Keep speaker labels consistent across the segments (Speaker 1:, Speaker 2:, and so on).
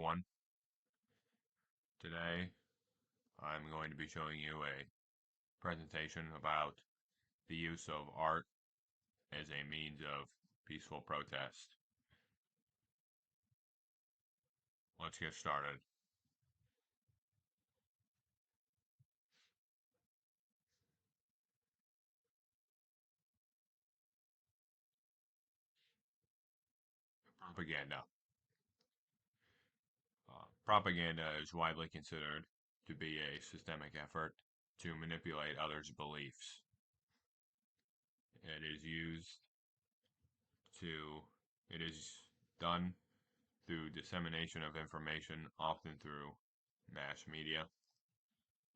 Speaker 1: everyone. Today I'm going to be showing you a presentation about the use of art as a means of peaceful protest. Let's get started. Propaganda. Propaganda is widely considered to be a systemic effort to manipulate others' beliefs. It is used to, it is done through dissemination of information, often through mass media.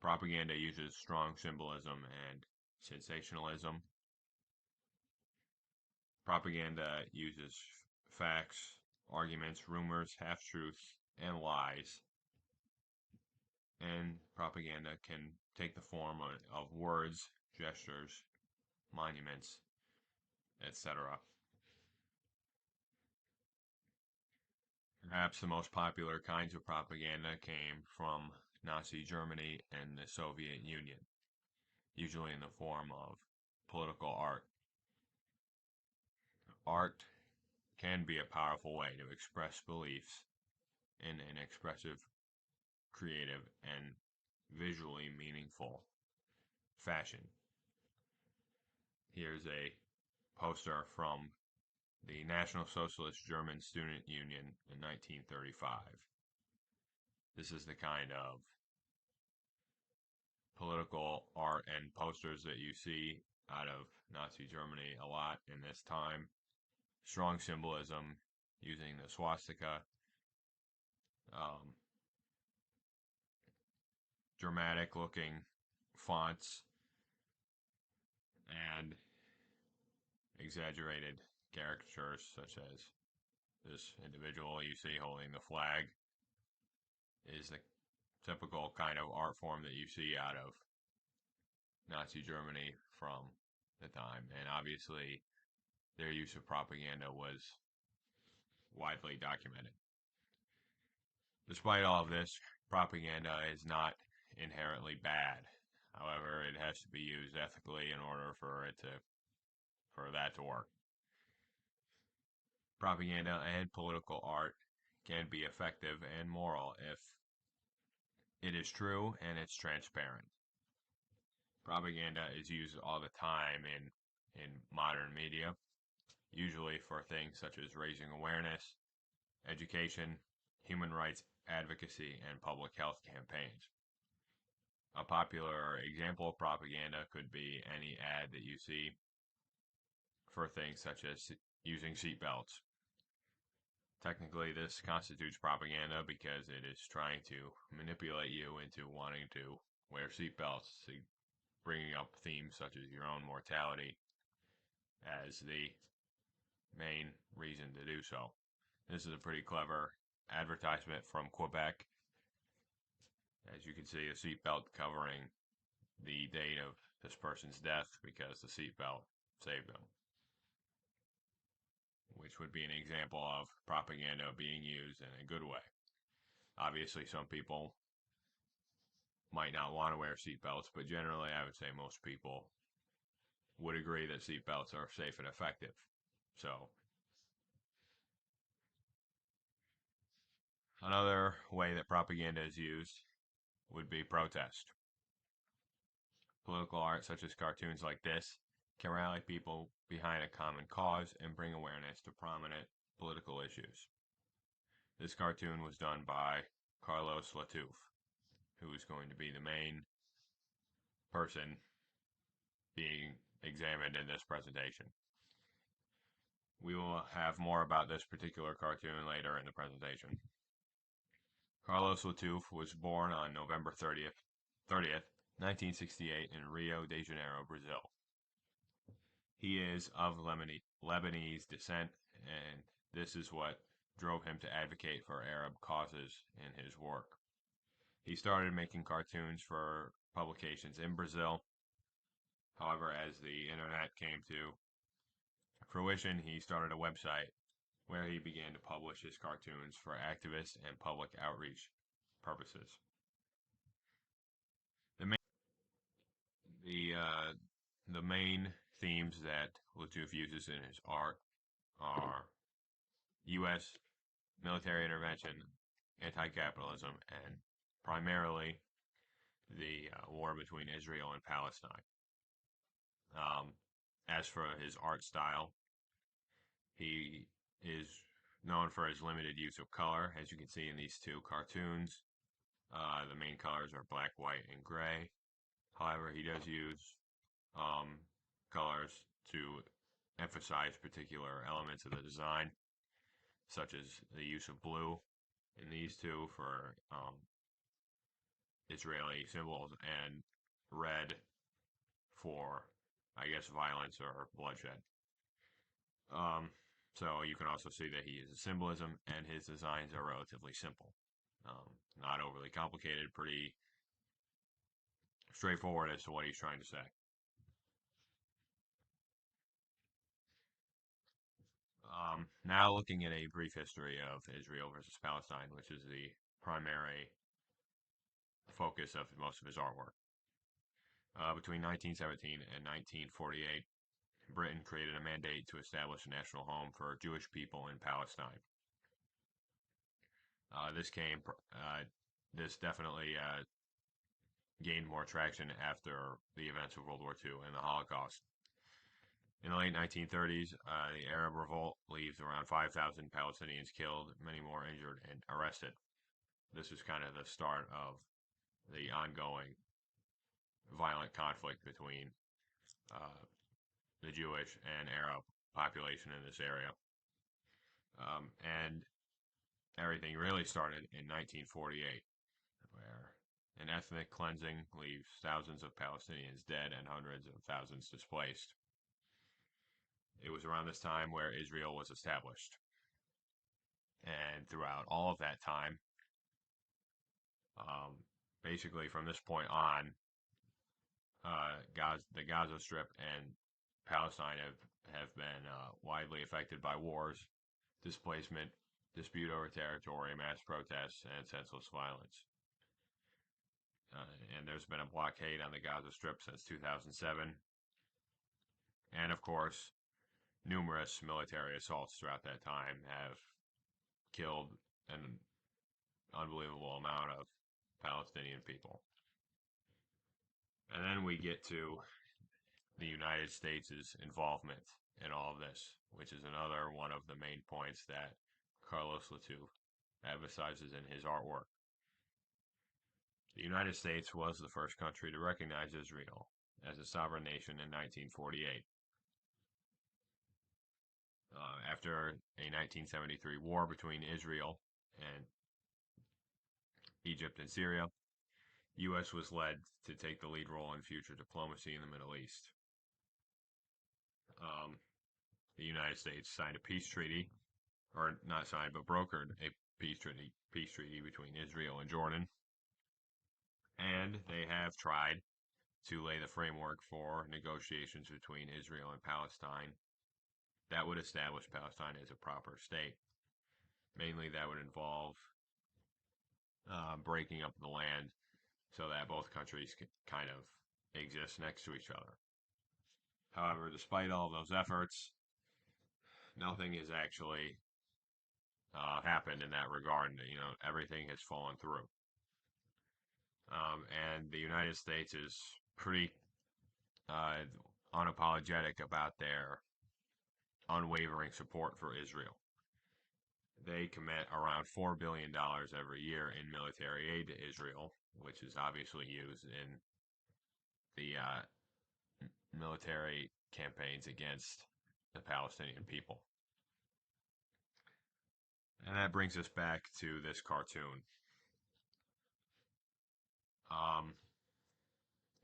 Speaker 1: Propaganda uses strong symbolism and sensationalism. Propaganda uses facts, arguments, rumors, half-truths, and lies. And propaganda can take the form of words, gestures, monuments, etc. Perhaps the most popular kinds of propaganda came from Nazi Germany and the Soviet Union, usually in the form of political art. Art can be a powerful way to express beliefs in an expressive, creative, and visually meaningful fashion. Here's a poster from the National Socialist German Student Union in 1935. This is the kind of political art and posters that you see out of Nazi Germany a lot in this time. Strong symbolism using the swastika, um, dramatic looking fonts, and exaggerated caricatures such as this individual you see holding the flag is the typical kind of art form that you see out of Nazi Germany from the time. And obviously, their use of propaganda was widely documented. Despite all of this, propaganda is not inherently bad. However, it has to be used ethically in order for that to work. Propaganda and political art can be effective and moral if it is true and it's transparent. Propaganda is used all the time in modern media, usually for things such as raising awareness, education, human rights advocacy, and public health campaigns. A popular example of propaganda could be any ad that you see for things such as using seatbelts. Technically, this constitutes propaganda because it is trying to manipulate you into wanting to wear seatbelts, bringing up themes such as your own mortality as the main reason to do so. This is a pretty clever advertisement from Quebec. As you can see, a seatbelt covering the date of this person's death because the seatbelt saved them, which would be an example of propaganda being used in a good way. Obviously, some people might not want to wear seatbelts, but generally, I would say most people would agree that seatbelts are safe and effective. So, another way that propaganda is used would be protest. Political art, such as cartoons like this, can rally people behind a common cause and bring awareness to prominent political issues. This cartoon was done by Carlos Latuff, who is going to be the main person being examined in this presentation. We will have more about this particular cartoon later in the presentation. Carlos Latuff was born on November 30th, 1968 in Rio de Janeiro, Brazil. He is of Lebanese descent, and this is what drove him to advocate for Arab causes in his work. He started making cartoons for publications in Brazil. However, as the internet came to fruition, he started a website where he began to publish his cartoons for activist and public outreach purposes. The main, the main themes that Latuff uses in his art are U.S. military intervention, anti-capitalism, and primarily the war between Israel and Palestine. Um, as for his art style, he is known for his limited use of color, as you can see in these two cartoons. The main colors are black, white, and gray. However, he does use um, colors to emphasize particular elements of the design, such as the use of blue in these two for Israeli symbols and red for, I guess, violence or bloodshed. Um, so you can also see that he uses symbolism, and his designs are relatively simple, not overly complicated, pretty straightforward as to what he's trying to say. Now looking at a brief history of Israel versus Palestine, which is the primary focus of most of his artwork. Between 1917 and 1948, Britain created a mandate to establish a national home for Jewish people in Palestine. Uh, this came, this definitely gained more traction after the events of World War II and the Holocaust. In the late 1930s, the Arab revolt leaves around 5,000 Palestinians killed, many more injured and arrested. This is kind of the start of the ongoing violent conflict between uh, the Jewish and Arab population in this area. And everything really started in 1948, where an ethnic cleansing leaves thousands of Palestinians dead and hundreds of thousands displaced. It was around this time where Israel was established. And throughout all of that time, um, basically from this point on, the Gaza Strip and Palestine have been widely affected by wars, displacement, dispute over territory, mass protests, and senseless violence. And there's been a blockade on the Gaza Strip since 2007. And of course, numerous military assaults throughout that time have killed an unbelievable amount of Palestinian people. And then we get to the United States' involvement in all of this, which is another one of the main points that Carlos Latuff emphasizes in his artwork. The United States was the first country to recognize Israel as a sovereign nation in 1948. After a 1973 war between Israel and Egypt and Syria, U.S. was led to take the lead role in future diplomacy in the Middle East. Um, the United States signed a peace treaty, or not signed, but brokered a peace treaty between Israel and Jordan. And they have tried to lay the framework for negotiations between Israel and Palestine that would establish Palestine as a proper state. Mainly, that would involve breaking up the land so that both countries could kind of exist next to each other. However, despite all of those efforts, nothing has actually happened in that regard. You know, everything has fallen through. And the United States is pretty uh, unapologetic about their unwavering support for Israel. They commit around $4 billion every year in military aid to Israel, which is obviously used in the military campaigns against the Palestinian people. And that brings us back to this cartoon. Um,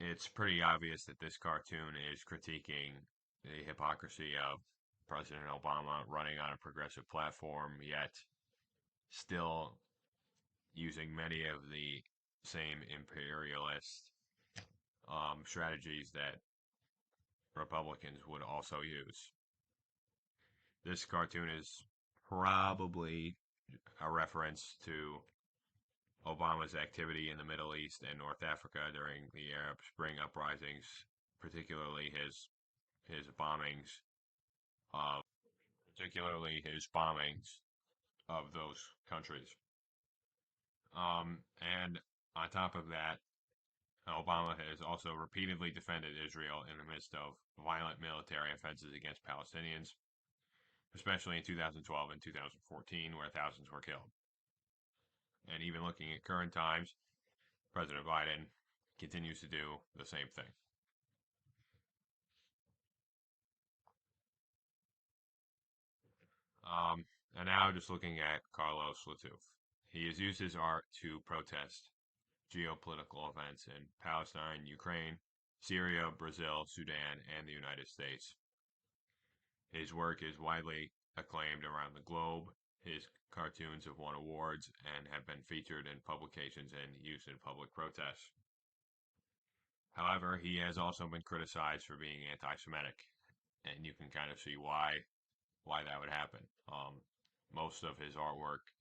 Speaker 1: it's pretty obvious that this cartoon is critiquing the hypocrisy of President Obama running on a progressive platform, yet still using many of the same imperialist strategies that Republicans would also use. This cartoon is probably a reference to Obama's activity in the Middle East and North Africa during the Arab Spring uprisings, particularly his bombings of his bombings of those countries. And on top of that, Obama has also repeatedly defended Israel in the midst of violent military offenses against Palestinians, especially in 2012 and 2014, where thousands were killed. And even looking at current times, President Biden continues to do the same thing. And now just looking at Carlos Latuff. He has used his art to protest geopolitical events in Palestine, Ukraine, Syria, Brazil, Sudan, and the United States. His work is widely acclaimed around the globe. His cartoons have won awards and have been featured in publications and used in public protests. However, he has also been criticized for being anti-Semitic, and you can kind of see why that would happen. Most of his artwork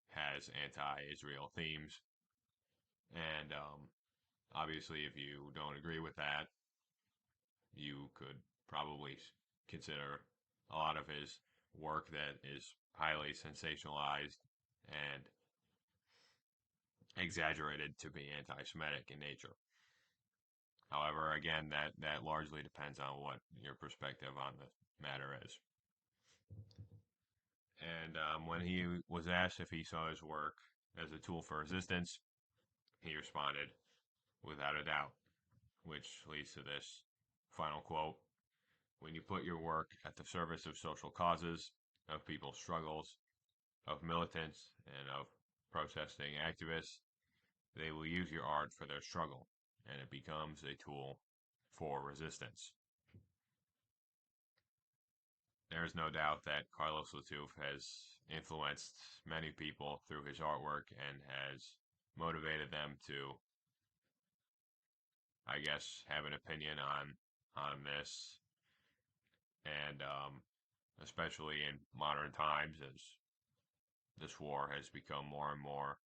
Speaker 1: has anti-Israel themes, and obviously, if you don't agree with that, you could probably consider a lot of his work that is highly sensationalized and exaggerated to be anti-Semitic in nature. However, again, that largely depends on what your perspective on the matter is. And when he was asked if he saw his work as a tool for resistance, he responded, "Without a doubt," which leads to this final quote: "When you put your work at the service of social causes, of people's struggles, of militants, and of protesting activists, they will use your art for their struggle, and it becomes a tool for resistance." There is no doubt that Carlos Latuff has influenced many people through his artwork and has motivated them to, I guess, have an opinion on this, and especially in modern times as this war has become more and more,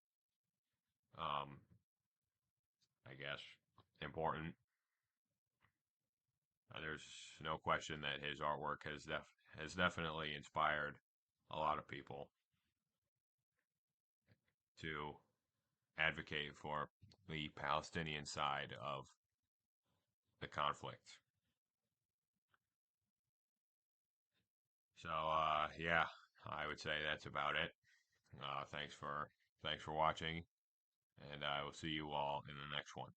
Speaker 1: um, I guess, important. There's no question that his artwork has definitely inspired a lot of people to advocate for the Palestinian side of the conflict. So yeah, I would say that's about it. Thanks for watching, and I will see you all in the next one.